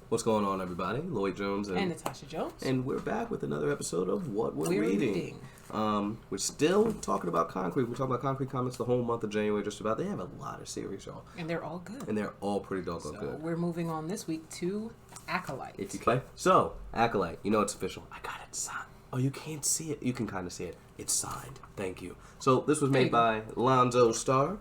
What's going on, everybody? Lloyd Jones and Natasha Jones. And we're back with another episode of What We're Reading. We're still talking about Konkret. We're talking about Konkret Comics the whole month of January, just about. They have a lot of series, y'all. And they're all good. And they're all pretty doggone good. We're moving on this week to Akolyte. If you play. So, Akolyte, you know it's official. I got it signed. Oh, you can't see it. You can kind of see it. It's signed. Thank you. So, this was made by Lonzo Starr.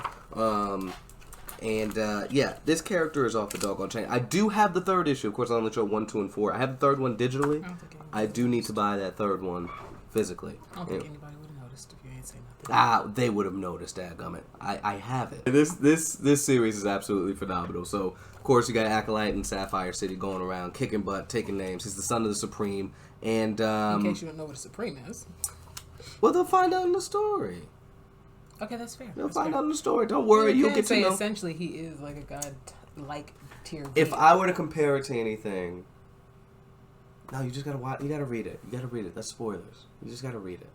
Yeah, this character is off the doggone chain. I do have the third issue. Of course, I only show 1, 2, and 4. I have the third one digitally. I do need to buy that third one physically. I don't think anybody would have noticed if you ain't saying nothing. They would have noticed, dadgummit. I have it. This series is absolutely phenomenal. So, of course, you got Akolyte in Sapphire City going around, kicking butt, taking names. He's the son of the Supreme. And in case you don't know what a Supreme is. Well, they'll find out in the story. Okay, that's fair. You'll find out in the story. Don't worry, you'll get to know. Essentially, he is like a god-like tier. If I were to compare it to anything, no, you just gotta watch. You gotta read it. You gotta read it. That's spoilers. You just gotta read it.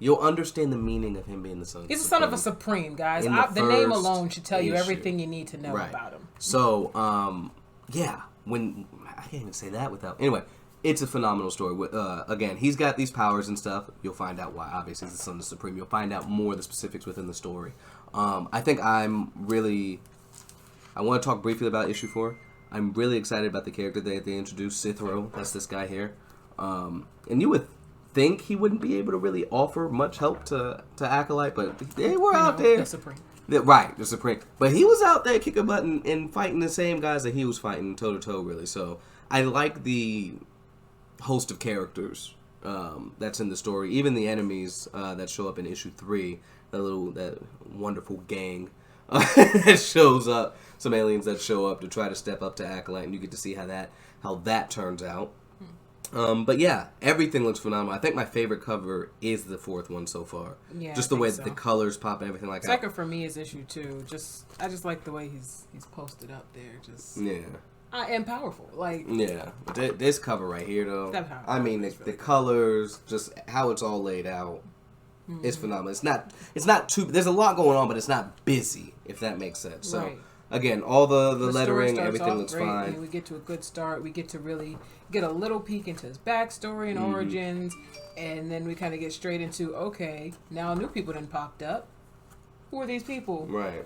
You'll understand the meaning of him being the son. He's the son of a Supreme, guys. The name alone should tell you everything you need to know about him. So, yeah. When I can't even say that without. Anyway. It's a phenomenal story. Again, he's got these powers and stuff. You'll find out why. Obviously, he's the son of the Supreme. You'll find out more of the specifics within the story. I think I want to talk briefly about issue 4. I'm really excited about the character that they introduced, Cithro. That's this guy here. And you would think he wouldn't be able to really offer much help to Akolyte, but they were out there. The Supreme. Right, the Supreme. But he was out there kicking butt and fighting the same guys that he was fighting toe-to-toe, really. So I like the host of characters that's in the story, even the enemies that show up in issue 3, that wonderful gang that shows up, some aliens that show up to try to step up to Akolyte, and you get to see how that turns out. But yeah, everything looks phenomenal. I think my favorite cover is the 4th one so far. Yeah, just the way that the colors pop and everything like that. Second for me is issue 2. I just like the way he's posted up there. Yeah. And powerful, But this cover right here, though. I mean, the colors, just how it's all laid out, it's phenomenal. It's not too. There's a lot going on, but it's not busy, if that makes sense. So again, all the lettering, everything looks fine. And we get to a good start. We get to really get a little peek into his backstory and origins, and then we kind of get straight into now new people done popped up. Who are these people? Right.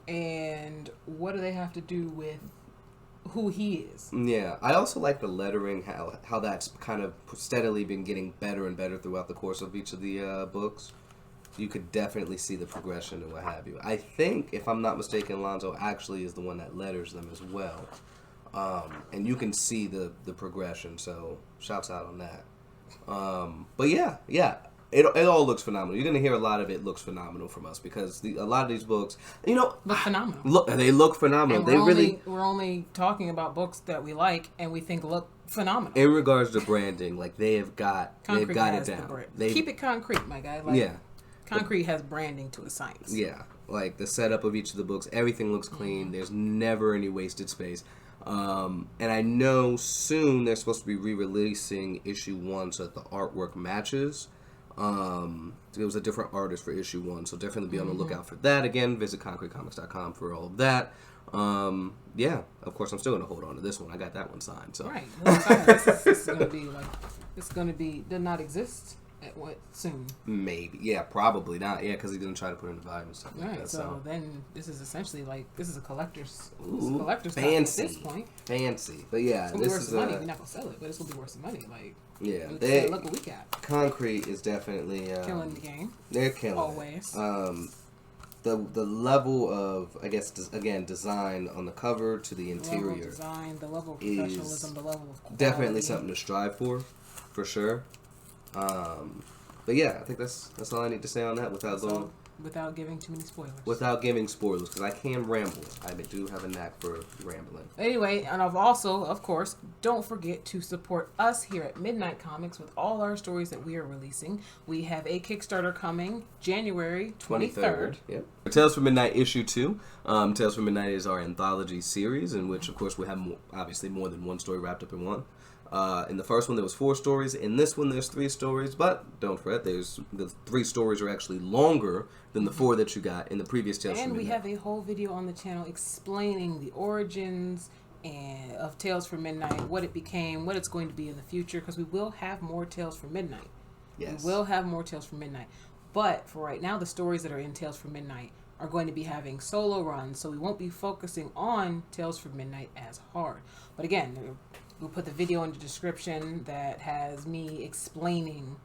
And what do they have to do with who he is? Yeah, I also like the lettering, how that's kind of steadily been getting better and better throughout the course of each of the books. You could definitely see the progression and what have you. I think, if I'm not mistaken, Lonzo actually is the one that letters them as well. And you can see the progression, so shouts out on that. But yeah. It all looks phenomenal. You're going to hear a lot of it looks phenomenal from us because a lot of these books, look phenomenal. They look phenomenal. And we're only talking about books that we like and we think look phenomenal. In regards to branding, they've got it down. Keep it concrete, my guy. Konkret has branding to a science. Yeah, the setup of each of the books, everything looks clean. There's never any wasted space. And I know soon they're supposed to be re-releasing issue 1 so that the artwork matches. It was a different artist for issue 1, so definitely be on the lookout for that. Again, visit KonkretComics.com for all of that. Yeah, of course, I'm still gonna hold on to this one. I got that one signed. So right, this is gonna be did not exist at what soon? Maybe, yeah, probably not. Yeah, because he's gonna try to put in the volume and stuff like that. So then this is essentially this is a collector's fancy at this point. Fancy, but yeah, it's worth some money. We're not gonna sell it, but it's gonna be worth some money. Yeah, look at we got. Konkret is definitely killing the game. They're killing always. The level of, I guess, design on the cover to the interior, level of design, the level of professionalism, the level of quality. Definitely something to strive for sure. But yeah, I think that's all I need to say on that without giving too many spoilers. Without giving spoilers, because I can ramble. I do have a knack for rambling. Anyway, and of course, don't forget to support us here at Midnight Comics with all our stories that we are releasing. We have a Kickstarter coming January 23rd. Yep. Tales from Midnight issue 2. Tales from Midnight is our anthology series, in which, of course, we have obviously more than one story wrapped up in one. In the first one, there was 4 stories. In this one, there's 3 stories. But don't fret, the 3 stories are actually longer than the 4 that you got in the previous Tales from Midnight. And we have a whole video on the channel explaining the origins of Tales from Midnight, what it became, what it's going to be in the future, because we will have more Tales from Midnight. Yes. We will have more Tales from Midnight. But for right now, the stories that are in Tales from Midnight are going to be having solo runs, so we won't be focusing on Tales from Midnight as hard. But again, we'll put the video in the description that has me explaining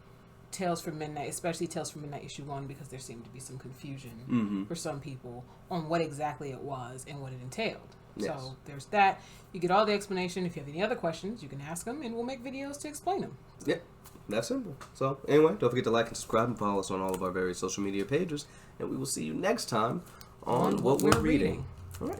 Tales from Midnight, especially Tales from Midnight issue 1, because there seemed to be some confusion for some people on what exactly it was and what it entailed. Yes. So there's that. You get all the explanation. If you have any other questions, you can ask them, and we'll make videos to explain them. Yeah, that's simple. So anyway, don't forget to like and subscribe and follow us on all of our various social media pages, and we will see you next time on What We're Reading. All right.